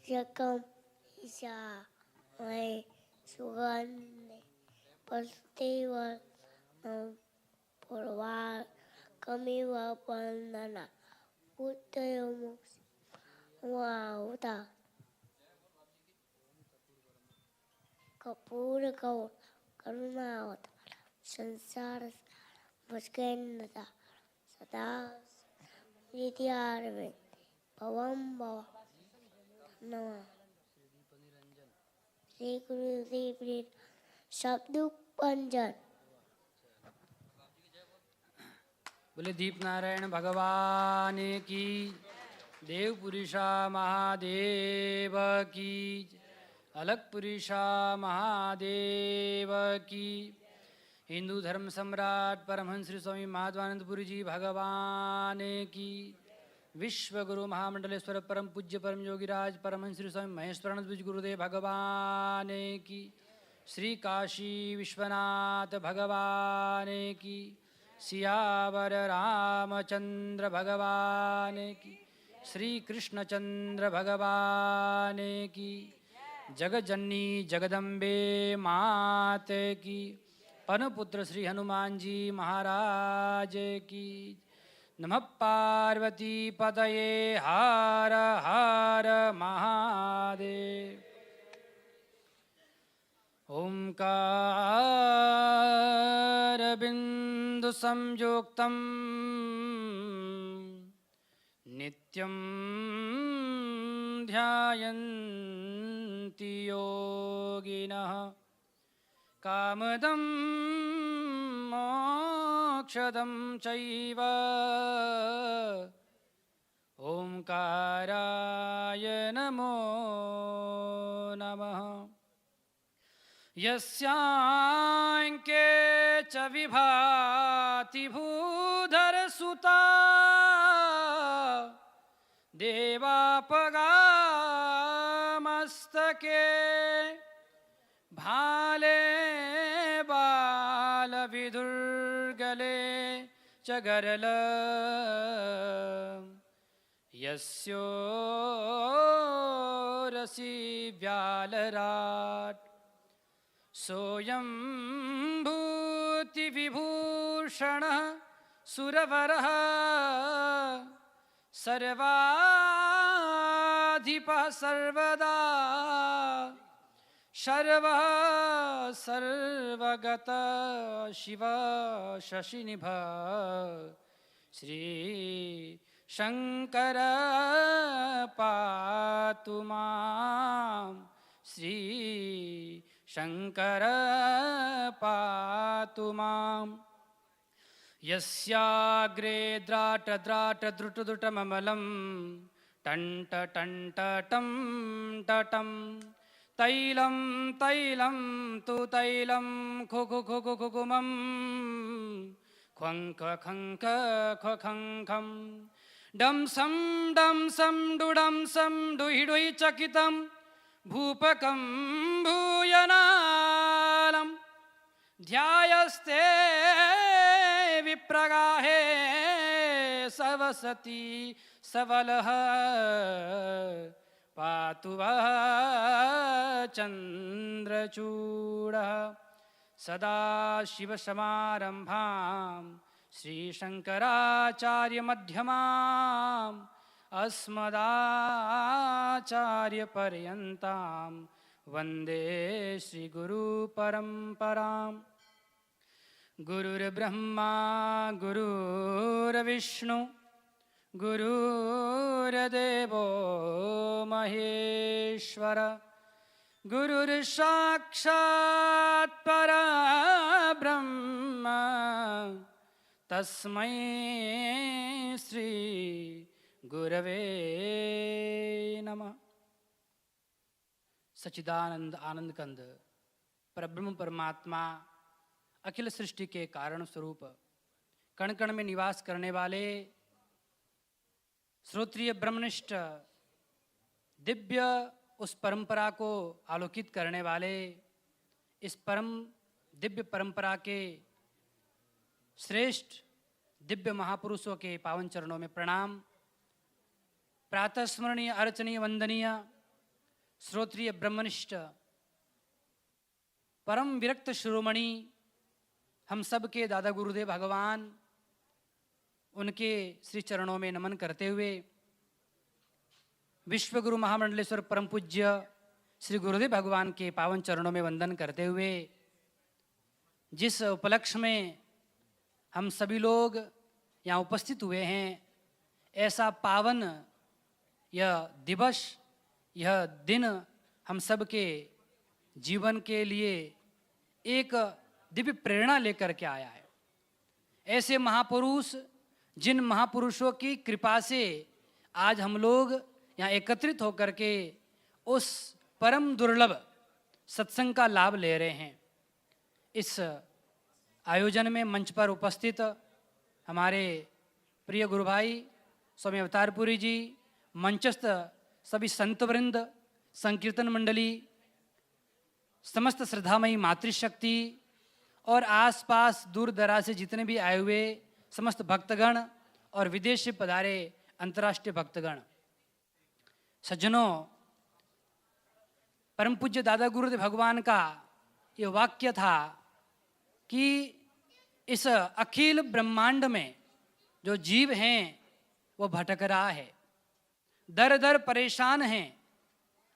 Yakam Isha May Sugande Pastival Purva Kamiva Pandana Uttayamus Wauta Kapur Kaur Karunavata Sansara Vaskendata Sada Vidyarve Pavam Bhava Nama Sri Guru Dev Sabduk Panjan बोले दीप नारायण भगवान की, देव पुरुषा महादेव की, अलग पुरुषा महादेव की। हिंदू धर्म सम्राट परमहंस श्री स्वामी माधवानंदपुरी जी भगवान की, विश्व गुरु महामंडलेश्वर परम पूज्य परम योगीराज परमहंस श्री स्वामी महेश्वरानंद गुरुदेव भगवान की, श्री काशी विश्वनाथ भगवान की, सियावर रामचंद्र भगवान की, श्री कृष्णचंद्र भगवान की, जगजननी जगदम्बे मात की, पनपुत्र श्री हनुमान जी महाराज की। नमः पार्वती पतये हर हर महादेव। ओंकार बिंदु संयुक्तं नित्यं ध्यायन्ति योगिनः कामदं मोक्षदं चैव ओंकाराय नमो नमः। यस्यांके च विभाति भूधरसुता देवापगामस्तके भाले बालविदुर्गले च गरल यस्योरसि व्यालराट् सोऽयं भूतिविभूषणः सुरवरः सर्वाधिपः सर्वदा शर्वः सर्वगतः शिवः शशिनिभः श्री शंकर पातु मां श्री शंकर पातु मां। यस्याग्रे द्राट द्राट द्रुट द्रुटममलं टंट टंट टं टटं तैलं तैलं तु तैलं खुखु खुखु खुकुमं ख्वंक खंक ख्वखंखं डं सं डुडं सं डुहिडुहि चकितं भूपकं भूयनालं ध्यायस्ते विप्रगाहे सवसति सवलः पातु वः चन्द्रचूडः। सदा शिवसमारम्भां श्रीशङ्कराचार्यमध्यमाम् अस्मदाचार्यपर्यन्तां वन्दे श्रीगुरुपरम्परां। गुरुर्ब्रह्मा गुरुर्विष्णु गुरुर्देवो महेश्वर गुरुर्साक्षात् परब्रह्म तस्मै श्री गुरवे नमः। सच्चिदानंद आनंद कंद परब्रह्म परमात्मा अखिल सृष्टि के कारण स्वरूप कण कण में निवास करने वाले श्रोत्रिय ब्रह्मनिष्ठ दिव्य उस परंपरा को आलोकित करने वाले इस परम दिव्य परंपरा के श्रेष्ठ दिव्य महापुरुषों के पावन चरणों में प्रणाम। प्रातः स्मरणीय अर्चनीय वंदनीय श्रोत्रिय ब्रह्मनिष्ठ परम विरक्त शिरोमणि हम सब के दादा गुरुदेव भगवान, उनके श्री चरणों में नमन करते हुए विश्वगुरु महामंडलेश्वर परम पूज्य श्री गुरुदेव भगवान के पावन चरणों में वंदन करते हुए, जिस उपलक्ष्य में हम सभी लोग यहाँ उपस्थित हुए हैं, ऐसा पावन यह दिवस, यह दिन हम सब के जीवन के लिए एक दिव्य प्रेरणा लेकर के आया है। ऐसे महापुरुष, जिन महापुरुषों की कृपा से आज हम लोग यहाँ एकत्रित होकर के उस परम दुर्लभ सत्संग का लाभ ले रहे हैं। इस आयोजन में मंच पर उपस्थित हमारे प्रिय गुरु भाई स्वामी अवतारपुरी जी, मंचस्थ सभी संतवृंद, संकीर्तन मंडली, समस्त श्रद्धामयी मातृशक्ति और आसपास दूर दराज से जितने भी आए हुए समस्त भक्तगण और विदेश से पधारे अंतर्राष्ट्रीय भक्तगण, सज्जनों, परम पूज्य दादा गुरुदेव भगवान का ये वाक्य था कि इस अखिल ब्रह्मांड में जो जीव हैं वो भटक रहा है, दर दर परेशान हैं।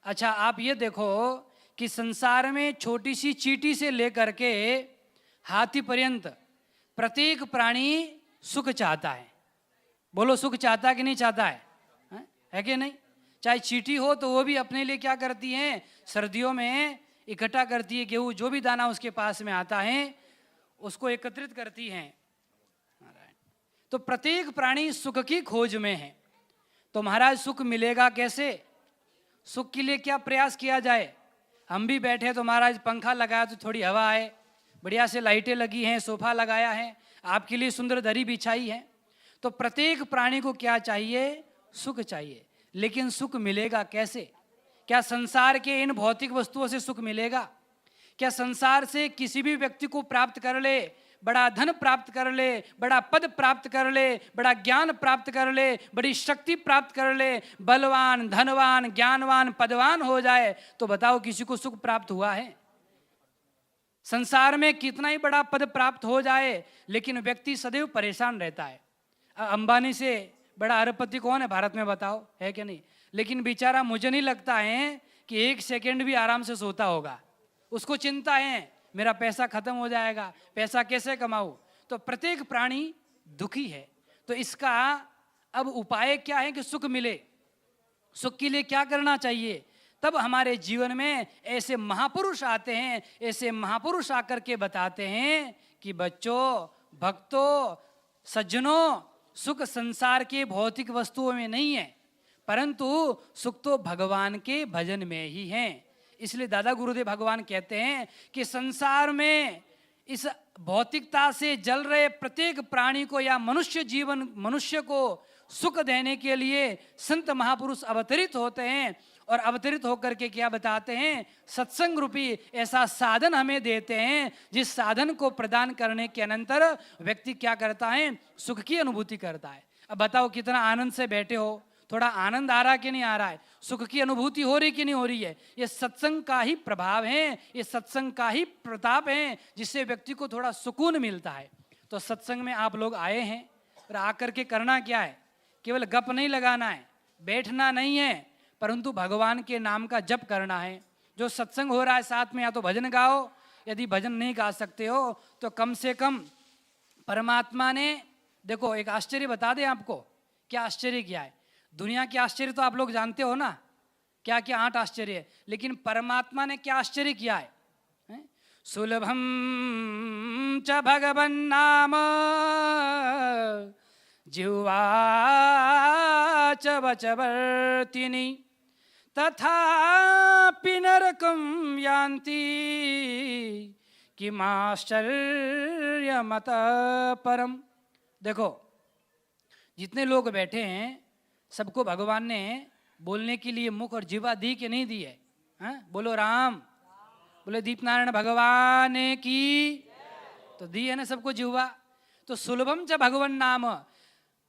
अच्छा, आप ये देखो कि संसार में छोटी सी चींटी से लेकर के हाथी पर्यंत प्रत्येक प्राणी सुख चाहता है। बोलो, सुख चाहता है कि नहीं चाहता है कि नहीं? चाहे चींटी हो तो वो भी अपने लिए क्या करती हैं, सर्दियों में इकट्ठा करती है गेहूँ, जो भी दाना उसके पास में आता है उसको एकत्रित करती हैं। तो प्रत्येक प्राणी सुख की खोज में है। तो महाराज, सुख मिलेगा कैसे? सुख के लिए क्या प्रयास किया जाए? हम भी बैठे तो महाराज पंखा लगाया तो थोड़ी हवा आए, बढ़िया से लाइटें लगी हैं, सोफा लगाया है, आपके लिए सुंदर दरी बिछाई है। तो प्रत्येक प्राणी को क्या चाहिए? सुख चाहिए। लेकिन सुख मिलेगा कैसे? क्या संसार के इन भौतिक वस्तुओं से सुख मिलेगा? क्या संसार से किसी भी व्यक्ति को प्राप्त कर ले, बड़ा धन प्राप्त कर ले, बड़ा पद प्राप्त कर ले, बड़ा ज्ञान प्राप्त कर ले, बड़ी शक्ति प्राप्त कर ले, बलवान, धनवान, ज्ञानवान, पदवान हो जाए, तो बताओ किसी को सुख प्राप्त हुआ है? संसार में कितना ही बड़ा पद प्राप्त हो जाए, लेकिन व्यक्ति सदैव परेशान रहता है। अंबानी से बड़ा अरबपति कौन है भारत में, बताओ, है कि नहीं? लेकिन बेचारा मुझे नहीं लगता है कि एक सेकंड भी आराम से सोता होगा। उसको चिंता है मेरा पैसा खत्म हो जाएगा, पैसा कैसे कमाऊं। तो प्रत्येक प्राणी दुखी है। तो इसका अब उपाय क्या है कि सुख मिले? सुख के लिए क्या करना चाहिए? तब हमारे जीवन में ऐसे महापुरुष आते हैं, ऐसे महापुरुष आकर के बताते हैं कि बच्चों, भक्तों, सज्जनों, सुख संसार के भौतिक वस्तुओं में नहीं है, परंतु सुख तो भगवान के भजन में ही है। इसलिए दादा गुरुदेव भगवान कहते हैं कि संसार में इस भौतिकता से जल रहे प्रत्येक प्राणी को या मनुष्य को सुख देने के लिए संत महापुरुष अवतरित होते हैं। और अवतरित होकर के क्या बताते हैं? सत्संग रूपी ऐसा साधन हमें देते हैं, जिस साधन को प्रदान करने के अनंतर व्यक्ति क्या करता है? सुख की अनुभूति करता है। अब बताओ, कितना आनंद से बैठे हो, थोड़ा आनंद आ रहा है कि नहीं आ रहा है? सुख की अनुभूति हो रही कि नहीं हो रही है? ये सत्संग का ही प्रभाव है, ये सत्संग का ही प्रताप है, जिससे व्यक्ति को थोड़ा सुकून मिलता है। तो सत्संग में आप लोग आए हैं और आकर के करना क्या है? केवल गप नहीं लगाना है, बैठना नहीं है, परंतु भगवान के नाम का जप करना है। जो सत्संग हो रहा है साथ में या तो भजन गाओ, यदि भजन नहीं गा सकते हो तो कम से कम परमात्मा ने, देखो एक आश्चर्य बता दें आपको, क्या आश्चर्य किया है? दुनिया के आश्चर्य तो आप लोग जानते हो ना, क्या क्या 8 आश्चर्य है, लेकिन परमात्मा ने क्या आश्चर्य किया है? सुलभम च भगवन् नाम जिह्वा च वचवर्तिनि तथापि नरकं यान्ति किमाश्चर्यमतः परम। देखो, जितने लोग बैठे हैं सबको भगवान ने बोलने के लिए मुख और जीवा दी कि नहीं दी है? बोलो राम, बोले दीपनारायण भगवान की, तो दी है ना सबको जिह्वा। तो सुलभम च भगवान नाम,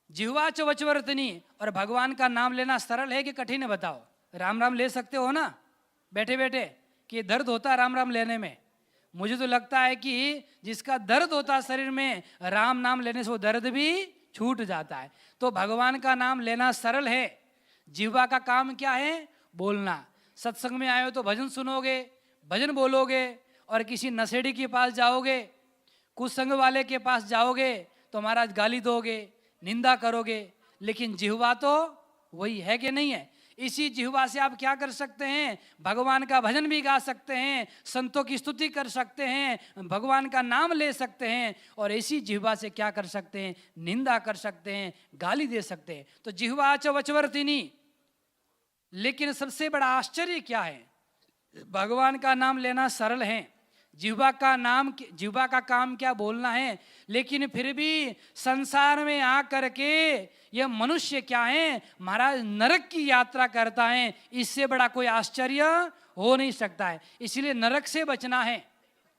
जिह्वा च वचवर्तनी। और भगवान का नाम लेना सरल है कि कठिन है? बताओ। राम राम ले सकते हो ना? बैठे बैठे कि दर्द होता है राम राम लेने में। मुझे तो लगता है कि जिसका दर्द होता है शरीर में, राम नाम लेने से वो दर्द भी छूट जाता है। तो भगवान का नाम लेना सरल है। जिह्वा का काम क्या है? बोलना। सत्संग में आए हो तो भजन सुनोगे, भजन बोलोगे, और किसी नशेड़ी के पास जाओगे, कुसंग वाले के पास जाओगे तो महाराज गाली दोगे, निंदा करोगे। लेकिन जिह्वा तो वही है कि नहीं है? इसी जिह्वा से आप क्या कर सकते हैं? भगवान का भजन भी गा सकते हैं, संतों की स्तुति कर सकते हैं, भगवान का नाम ले सकते हैं, और इसी जिह्वा से क्या कर सकते हैं? निंदा कर सकते हैं, गाली दे सकते हैं। तो जिह्वा च वचवर्तिनी। लेकिन सबसे बड़ा आश्चर्य क्या है? भगवान का नाम लेना सरल है, जिह्वा का काम क्या? बोलना है। लेकिन फिर भी संसार में आकर के यह मनुष्य क्या है महाराज? नरक की यात्रा करता है। इससे बड़ा कोई आश्चर्य हो नहीं सकता है। इसलिए नरक से बचना है,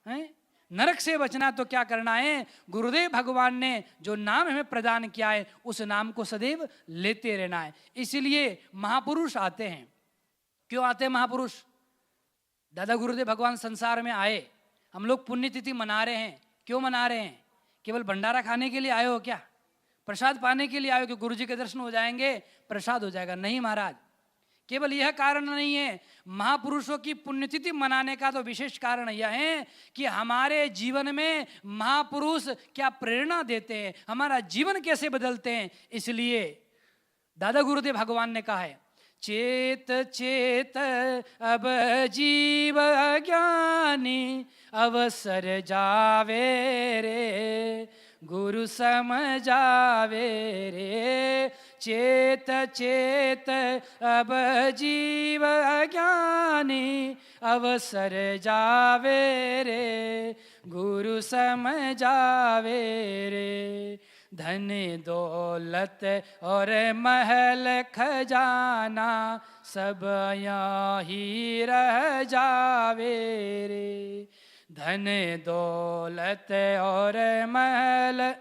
हैं? नरक से बचना तो क्या करना है? गुरुदेव भगवान ने जो नाम हमें प्रदान किया है उस नाम को सदैव लेते रहना है। इसलिए महापुरुष आते हैं। क्यों आते हैं महापुरुष? दादा गुरुदेव भगवान संसार में आए, हम लोग पुण्यतिथि मना रहे हैं। क्यों मना रहे हैं? केवल भंडारा खाने के लिए आए हो क्या? प्रसाद पाने के लिए आए हो कि गुरु जी के दर्शन हो जाएंगे, प्रसाद हो जाएगा? नहीं महाराज, केवल यह कारण नहीं है। महापुरुषों की पुण्यतिथि मनाने का तो विशेष कारण यह है कि हमारे जीवन में महापुरुष क्या प्रेरणा देते हैं, हमारा जीवन कैसे बदलते हैं। इसलिए दादा गुरुदेव भगवान ने कहा है, चेत चेत अब जीव ज्ञानी, अवसर जावे रे गुरु समझावे रे। चेत चेत अब जीव ज्ञानी, अवसर जावे रे गुरु समझावे रे। धन दौलत और महल खजाना, सब यहाँ ही रह जावे रे। धन दौलत और महल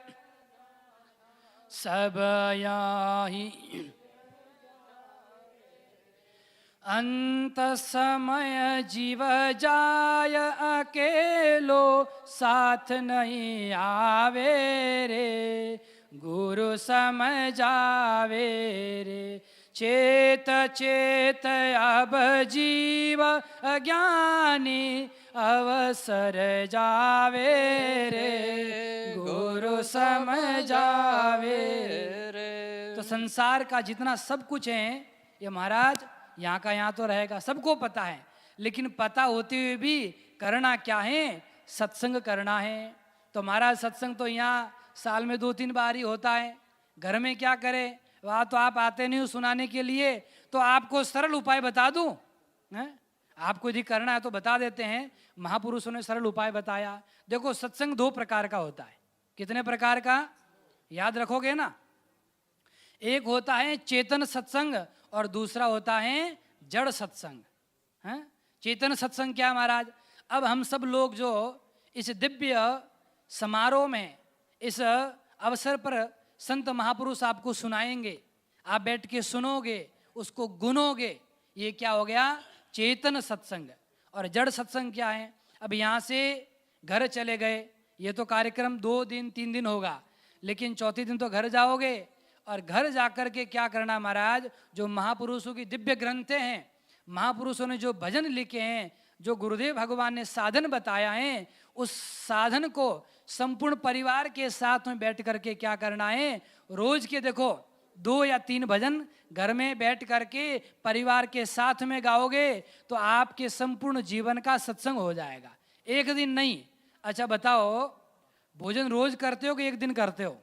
सब यहाँ ही, अंत समय जीव जाय अकेलो, साथ नहीं आवे रे गुरु समझावे रे। चेत चेत अब जीव अज्ञानी, अवसर जावे रे गुरु समझावे रे। तो संसार का जितना सब कुछ है ये महाराज यहाँ का यहाँ तो रहेगा, सबको पता है। लेकिन पता होते हुए भी करना क्या है? सत्संग करना है। तो महाराज सत्संग तो यहाँ साल में 2-3 बार ही होता है। घर में क्या करें? वहाँ तो आप आते नहीं हो सुनाने के लिए, तो आपको सरल उपाय बता दूं, हैं? आपको यदि करना है तो बता देते हैं। महापुरुषों ने सरल उपाय बताया। देखो, सत्संग 2 प्रकार का होता है। कितने प्रकार का? याद रखोगे ना? एक होता है चेतन सत्संग और दूसरा होता है जड़ सत्संग, हैं? चेतन सत्संग क्या महाराज? अब हम सब लोग जो इस दिव्य समारोह में, इस अवसर पर संत महापुरुष आपको सुनाएंगे, आप बैठ के सुनोगे, उसको गुनोगे, ये क्या हो गया? चेतन सत्संग। और जड़ सत्संग क्या है? अब यहाँ से घर चले गए, ये तो कार्यक्रम 2 दिन 3 दिन होगा, लेकिन चौथे दिन तो घर जाओगे। और घर जाकर के क्या करना महाराज? जो महापुरुषों की दिव्य ग्रंथें हैं, महापुरुषों ने जो भजन लिखे हैं, जो गुरुदेव भगवान ने साधन बताया है, उस साधन को संपूर्ण परिवार के साथ में बैठ करके क्या करना है? रोज के देखो 2 या 3 भजन घर में बैठ करके परिवार के साथ में गाओगे तो आपके संपूर्ण जीवन का सत्संग हो जाएगा। एक दिन नहीं। अच्छा बताओ, भोजन रोज करते हो कि एक दिन करते हो?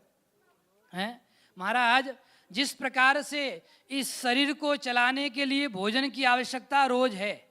हैं महाराज, जिस प्रकार से इस शरीर को चलाने के लिए भोजन की आवश्यकता रोज है,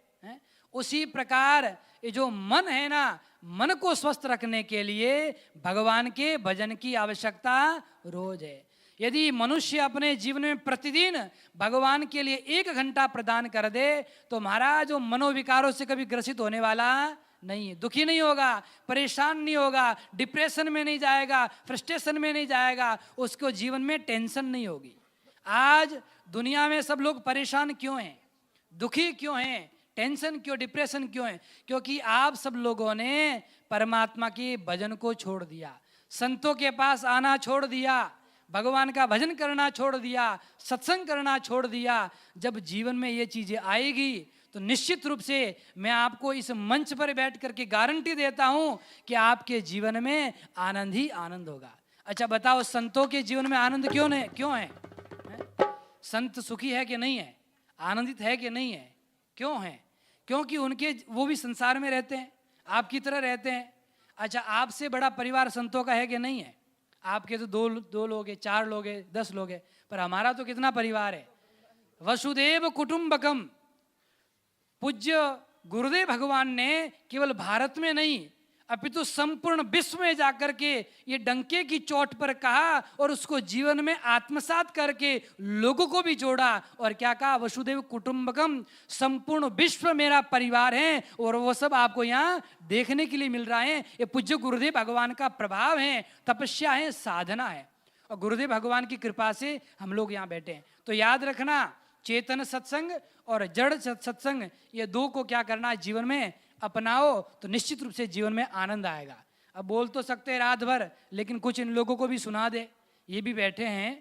उसी प्रकार ये जो मन है ना, मन को स्वस्थ रखने के लिए भगवान के भजन की आवश्यकता रोज है। यदि मनुष्य अपने जीवन में प्रतिदिन भगवान के लिए 1 घंटा प्रदान कर दे तो महाराज वो मनोविकारों से कभी ग्रसित होने वाला नहीं है, दुखी नहीं होगा, परेशान नहीं होगा, डिप्रेशन में नहीं जाएगा, फ्रस्ट्रेशन में नहीं जाएगा, उसको जीवन में टेंशन नहीं होगी। आज दुनिया में सब लोग परेशान क्यों हैं? दुखी क्यों हैं? टेंशन क्यों, डिप्रेशन क्यों है? क्योंकि आप सब लोगों ने परमात्मा के भजन को छोड़ दिया, संतों के पास आना छोड़ दिया, भगवान का भजन करना छोड़ दिया, सत्संग करना छोड़ दिया। जब जीवन में ये चीजें आएगी तो निश्चित रूप से मैं आपको इस मंच पर बैठ करके गारंटी देता हूं कि आपके जीवन में आनंद ही आनंद होगा। अच्छा बताओ, संतों के जीवन में आनंद क्यों है? हैं? संत सुखी है कि नहीं है? आनंदित है कि नहीं है? क्यों है? क्योंकि उनके वो भी संसार में रहते हैं, आपकी तरह रहते हैं। अच्छा, आपसे बड़ा परिवार संतों का है कि नहीं है? आपके तो दो लोग हैं, 4 लोग हैं, 10 लोग हैं, पर हमारा तो कितना परिवार है? वसुदेव कुटुंबकम। पूज्य गुरुदेव भगवान ने केवल भारत में नहीं अपितु संपूर्ण विश्व में जाकर के ये डंके की चोट पर कहा और उसको जीवन में आत्मसात करके लोगों को भी जोड़ा। और क्या कहा? वसुदेव कुटुंबकम, संपूर्ण विश्व मेरा परिवार है। और वो सब आपको यहाँ देखने के लिए मिल रहा है। ये पूज्य गुरुदेव भगवान का प्रभाव है, तपस्या है, साधना है, और गुरुदेव भगवान की कृपा से हम लोग यहाँ बैठे हैं। तो याद रखना, चेतन सत्संग और जड़ सत्संग, ये दो को क्या करना है? जीवन में अपनाओ तो निश्चित रूप से जीवन में आनंद आएगा। अब बोल तो सकते हैं रात भर, लेकिन कुछ इन लोगों को भी सुना दे, ये भी बैठे हैं।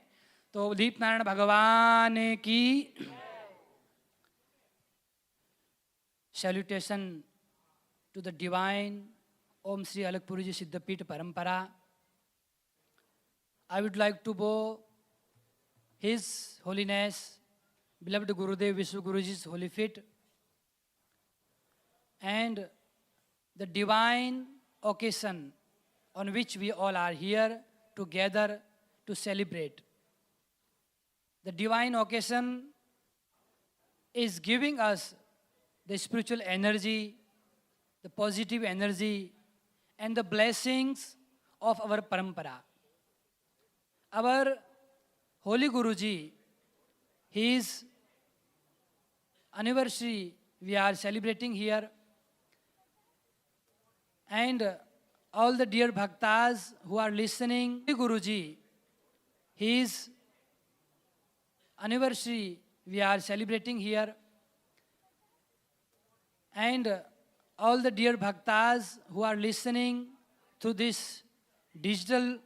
तो दीप नारायण भगवान की सैल्यूटेशन टू द डिवाइन ओम श्री अलगपुरी जी सिद्धपीठ परंपरा। I would like to bow His Holiness beloved Gurudev Vishwa Guruji's holy feet and the divine occasion on which we all are here together to celebrate. The divine occasion is giving us the spiritual energy, the positive energy, and the blessings of our parampara. Our Holy Guruji, his anniversary we are celebrating here, and all the dear bhaktas who are listening, Guruji, his anniversary we are celebrating here, and all the dear bhaktas who are listening through this digital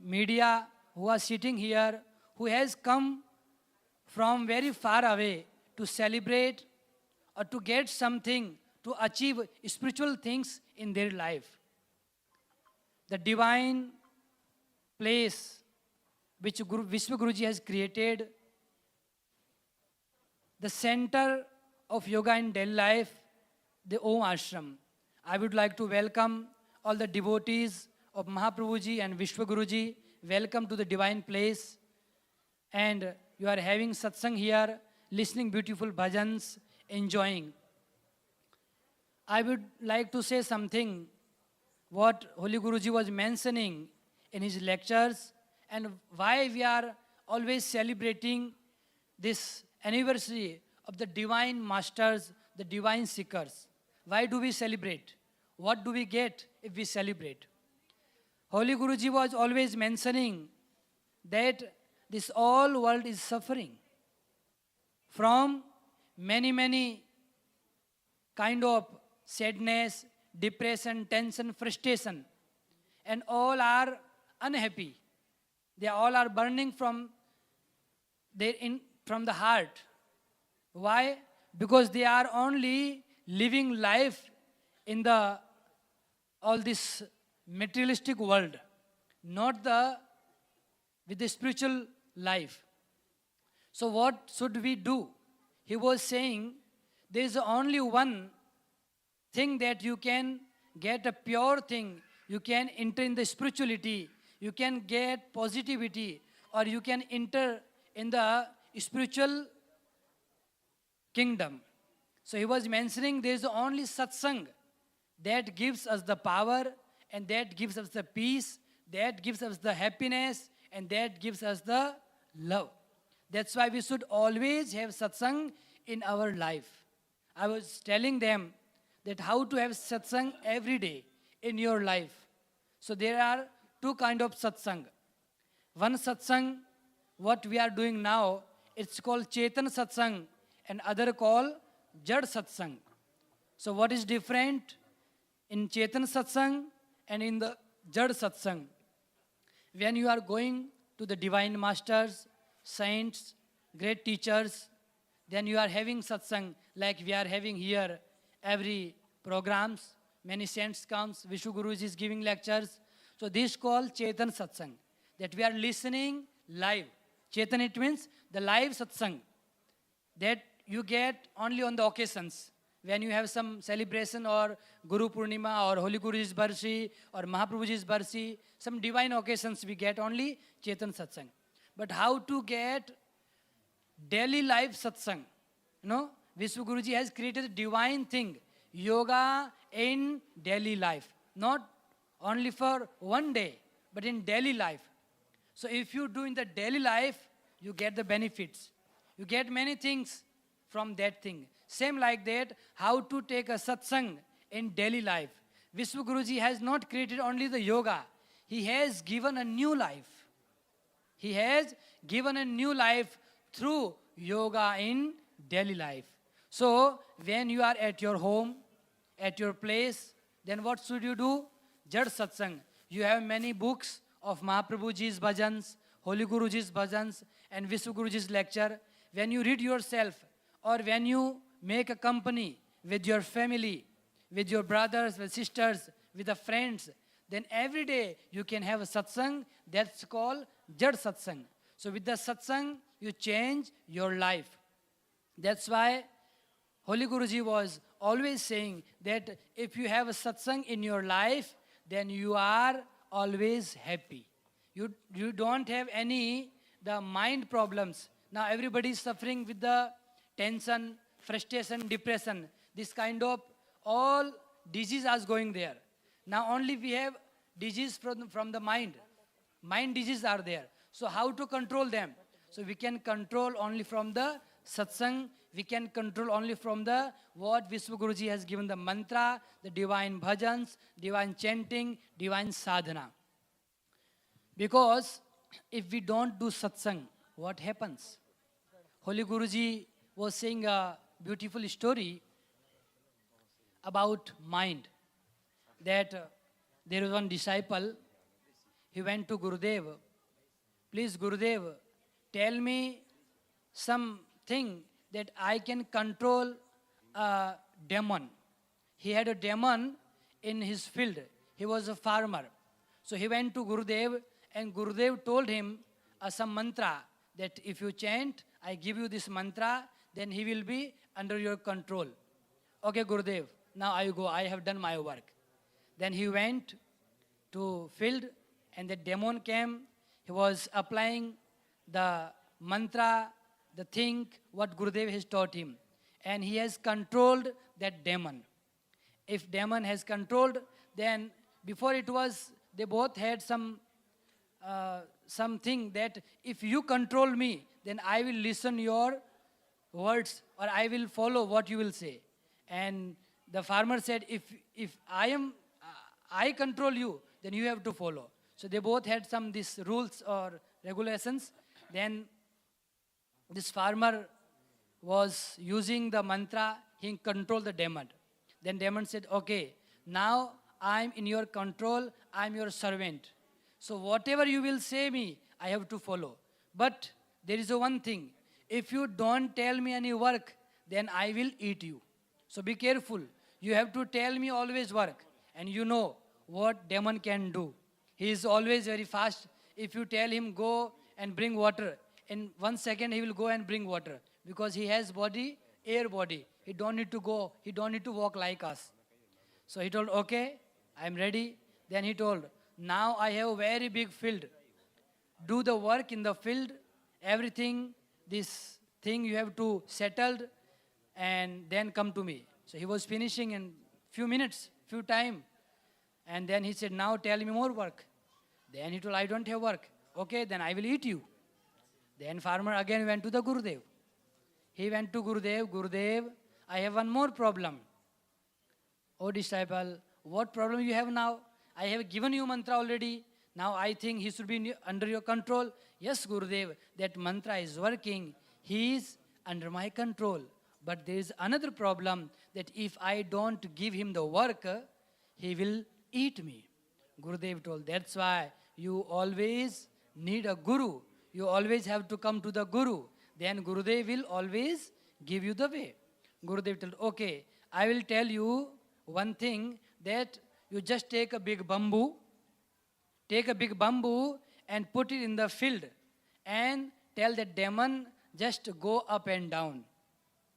media, who are sitting here, who has come from very far away to celebrate or to get something, to achieve spiritual things in their life. The divine place which Vishwa Guruji has created, the center of yoga in daily life, the Om Ashram. I would like to welcome all the devotees of Mahaprabhuji and Vishwa Guruji. Welcome to the divine place. And you are having satsang here, listening beautiful bhajans, enjoying. I would like to say something what Holy Guruji was mentioning in his lectures, and why we are always celebrating this anniversary of the divine masters, the divine seekers. Why do we celebrate? What do we get if we celebrate? Holy Guruji was always mentioning that this all world is suffering from many kind of sadness, depression, tension, frustration, and all are unhappy. They all are burning from the heart. Why? Because they are only living life in the all this materialistic world, not with the spiritual life. So what should we do? He was saying there is only one thing that you can get a pure thing, you can enter in the spirituality, you can get positivity, or you can enter in the spiritual kingdom. So he was mentioning there is only satsang that gives us the power, and that gives us the peace, that gives us the happiness, and that gives us the love. That's why we should always have satsang in our life. I was telling them that how to have satsang every day in your life. So there are 2 kinds of satsang. One satsang, what we are doing now, it's called Chetan satsang, and other called Jad Satsang. So what is different in Chetan Satsang and in the Jad Satsang? When you are going to the divine masters, saints, great teachers, then you are having satsang like we are having here every programs. Many saints comes, Vishu Guruji is giving lectures. So this called Chetan Satsang, that we are listening live. Chetan, it means the live satsang that you get only on the occasions. When you have some celebration or Guru Purnima or Holy Guruji's Barsi or Mahaprabhuji's Barsi, some divine occasions we get only Chetan Satsang. But how to get daily life satsang? You know, Vishnu Guruji has created a divine thing, yoga in daily life. Not only for one day, but in daily life. So if you do in the daily life, you get the benefits. You get many things from that thing. Same like that, how to take a satsang in daily life. Vishnu Guruji has not created only the yoga. He has given a new life. He has given a new life through yoga in daily life. So when you are at your home, at your place, then what should you do? Jad Satsang. You have many books of Mahaprabhuji's bhajans, Holy Guruji's bhajans, and Vishnu Guruji's lecture. When you read yourself, or when you make a company with your family, with your brothers, with sisters, with the friends, then every day you can have a satsang that's called Jad Satsang. So with the satsang, you change your life. That's why Holy Guruji was always saying that if you have a satsang in your life, then you are always happy. You don't have any the mind problems. Now everybody is suffering with the tension, frustration, depression. This kind of all disease is going there. Now only we have disease from the mind. Mind diseases are there. So how to control them? So we can control only from the satsang. We can control only from the what Vishnu Guruji has given the mantra, the divine bhajans, divine chanting, divine sadhana. Because if we don't do satsang, what happens? Holy Guruji was saying a beautiful story about mind. That there was one disciple, he went to Gurudev. Please Gurudev, tell me something that I can control a demon. He had a demon in his field. He was a farmer. So he went to Gurudev and Gurudev told him some mantra that if you chant, I give you this mantra, then he will be under your control. Okay, Gurudev, now I go, I have done my work. Then he went to field and the demon came. He was applying the mantra, the thing, what Gurudev has taught him. And he has controlled that demon. If demon has controlled, then before it was, they both had something that if you control me, then I will listen your words or I will follow what you will say. And the farmer said, if I control you, then you have to follow. So they both had these rules or regulations. Then this farmer was using the mantra, he controlled the demon. Then demon said, okay, now I'm in your control, I'm your servant. So whatever you will say me, I have to follow. But there is one thing, if you don't tell me any work, then I will eat you. So be careful. You have to tell me always work. And you know what demon can do. He is always very fast. If you tell him go and bring water, in 1 second he will go and bring water. Because he has body, air body. He don't need to go, he don't need to walk like us. So he told, okay, I am ready. Then he told, now I have a very big field. Do the work in the field, everything, this thing you have to settle and then come to me. So he was finishing in few minutes, few time. And then he said, now tell me more work. Then he told, I don't have work. Okay, then I will eat you. Then farmer again went to the Gurudev. He went to Gurudev, Gurudev, I have one more problem. Oh disciple, what problem you have now? I have given you mantra already. Now I think he should be under your control. Yes, Gurudev, that mantra is working. He is under my control. But there is another problem that if I don't give him the work, he will eat me. Gurudev told, that's why you always need a guru. You always have to come to the guru. Then Gurudev will always give you the way. Gurudev told, okay, I will tell you one thing, that you just take a big bamboo and put it in the field and tell the demon just go up and down.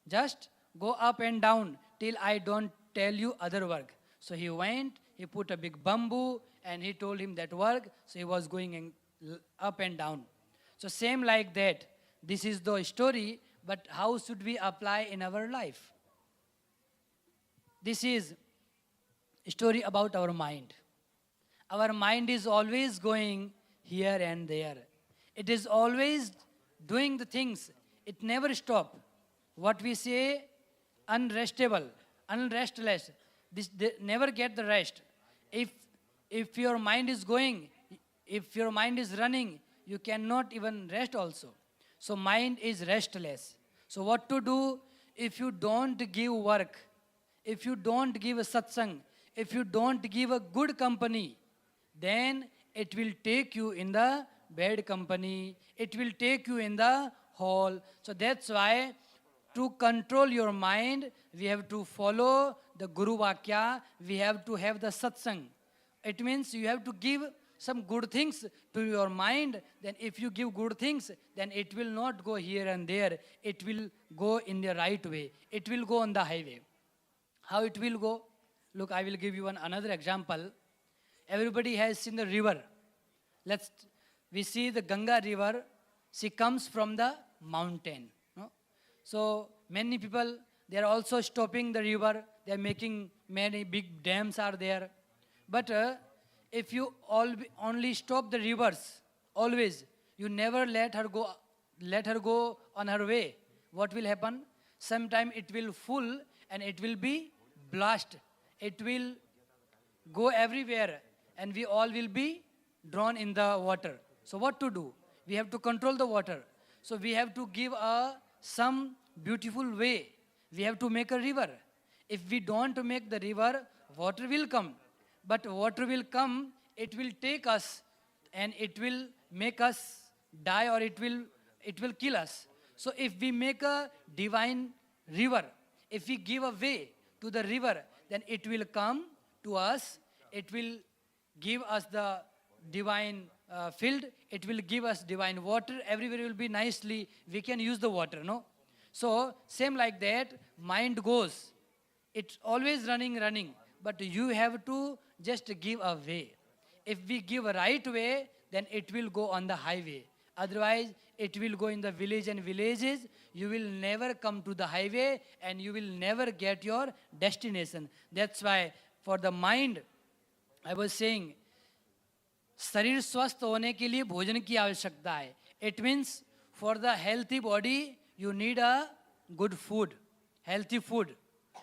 Just go up and down till I don't tell you other work. So he went, he put a big bamboo and he told him that work. So he was going up and down. So same like that. This is the story, but how should we apply in our life? This is a story about our mind. Our mind is always going here and there. It is always doing the things. It never stops. What we say, unrestable, unrestless. They never get the rest. If your mind is going, if your mind is running, you cannot even rest also. So mind is restless. So what to do if you don't give work, if you don't give a satsang, if you don't give a good company, then it will take you in the bad company. It will take you in the hall. So that's why to control your mind, we have to follow the Guru Vakya. We have to have the satsang. It means you have to give some good things to your mind. Then if you give good things, then it will not go here and there. It will go in the right way. It will go on the highway. How it will go? Look, I will give you another example. Everybody has seen the river. We see the Ganga river. She comes from the mountain. No? So many people, they are also stopping the river. They are making many big dams are there. But if you only stop the rivers, always, you never let her go on her way, what will happen? Sometime it will full and it will be blast. It will go everywhere and we all will be drawn in the water. So what to do? We have to control the water. So we have to give some beautiful way. We have to make a river. If we don't make the river, water will come. But water will come, it will take us and it will make us die or it will kill us. So if we make a divine river, if we give a way to the river, then it will come to us. It will give us the divine field. It will give us divine water. Everywhere will be nicely. We can use the water, no? So same like that, mind goes. It's always running. But you have to just give a way. If we give a right way, then it will go on the highway. Otherwise, it will go in the village and villages. You will never come to the highway and you will never get your destination. That's why for the mind, I was saying, शरीर स्वस्थ होने के लिए भोजन की आवश्यकता है. It means for the healthy body, you need a good food, healthy food.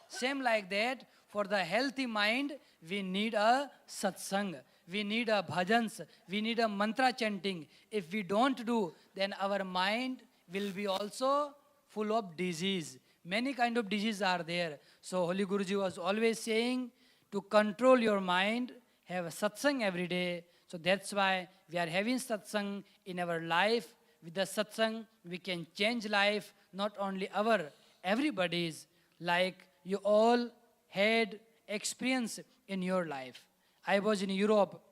Same like that, for the healthy mind, we need a satsang. We need a bhajans. We need a mantra chanting. If we don't do, then our mind will be also full of disease. Many kind of diseases are there. So Holy Guruji was always saying to control your mind, have a satsang every day. So that's why we are having satsang in our life. With the satsang, we can change life, not only our, everybody's. Like you all had experience in your life. I was in Europe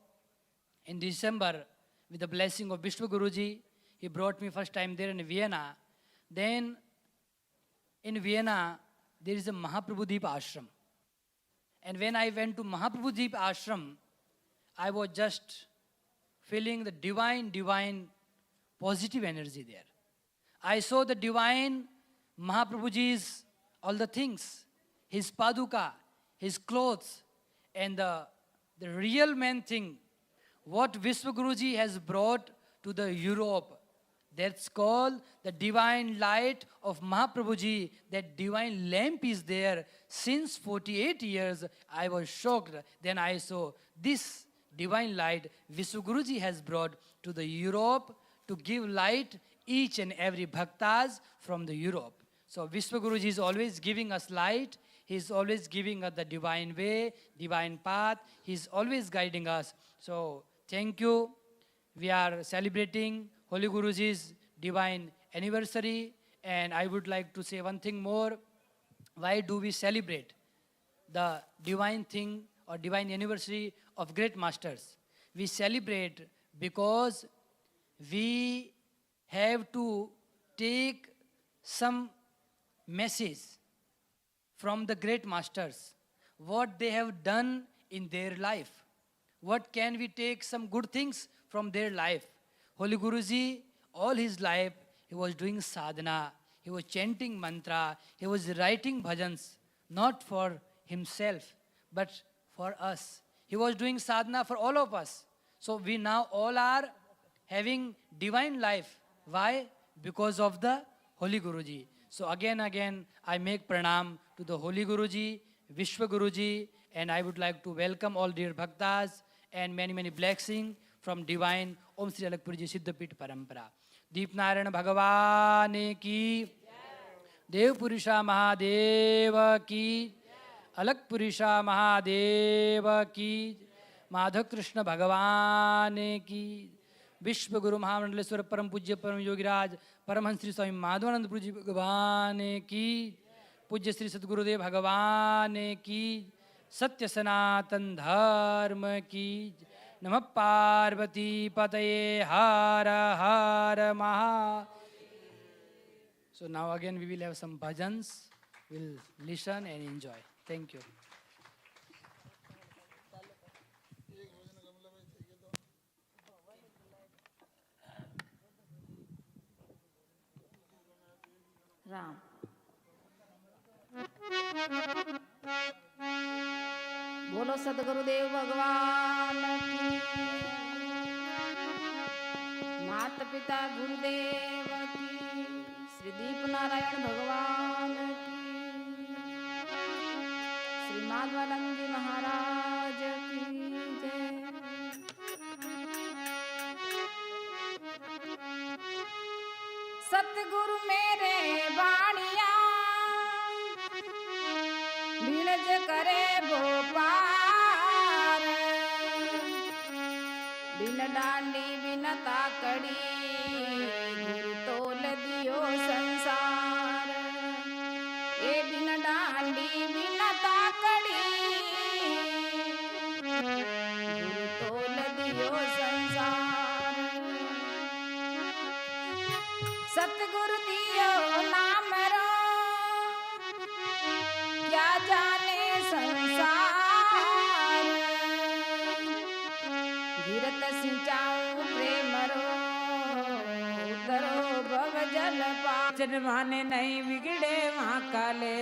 in December with the blessing of Vishnu Guruji. He brought me first time there in Vienna. Then in Vienna, there is a Mahaprabhu Deep Ashram. And when I went to Mahaprabhu Deep Ashram, I was just feeling the divine positive energy there. I saw the divine Mahaprabhuji's, all the things, his paduka, his clothes, and the real main thing, what Vishnu Guruji has brought to the Europe. That's called the divine light of Mahaprabhuji. That divine lamp is there since 48 years. I was shocked. Then I saw this divine light Vishnu Guruji has brought to the Europe to give light each and every bhaktas from the Europe. So Vishwa Guruji is always giving us light. He is always giving us the divine way, divine path. He is always guiding us. So thank you. We are celebrating Holy Guruji's divine anniversary. And I would like to say one thing more. Why do we celebrate the divine thing or divine anniversary of great masters? We celebrate because we have to take some message from the great masters, what they have done in their life. What can we take some good things from their life? Holy Guruji, all his life, he was doing sadhana, he was chanting mantra, he was writing bhajans, not for himself, but for us. He was doing sadhana for all of us. So we now all are having divine life. Why? Because of the Holy Guruji. So again, I make pranam to the Holy Guruji, Vishwa Guruji, and I would like to welcome all dear bhaktas and many blessings from divine Om Sri Alakpurji Siddhapit Parampara. Deepnarayan Bhagavane ki, Dev Purusha Mahadev ki, Alakpurisha Mahadev ki, Madhav Krishna Bhagavane ki, विश्व गुरु महामंडलेश्वर परम पूज्य परम योगीराज परमहंस श्री स्वामी माधवानंद प्रभु जी भगवान की, पूज्य श्री सद्गुरुदेव भगवान की, सत्य सनातन धर्म की, नमः पार्वती पतये हर हर महा. So now again we will have some bhajans. We'll listen and enjoy. Thank you. Ram. बोलो सदगुरुदेव भगवान की, माता पिता गुरुदेव की, श्री दीप नारायण भगवान की, श्री माधवानंद जी महाराज की जय. सतगुरु मेरे बाणिया बिनज करे भोपार, बिन डांडी बिन ताकड़ी गुरु तोल दियो संसार. ए बिन डांडी बिन ताकड़ी गुरु तोल दियो संसार. सतगुरु दियो नाम रो क्या जाने संसार, गिरत सिंचाऊं प्रेम रो उतरो भव जल पार. माने नहीं बिगड़े वहाँ काले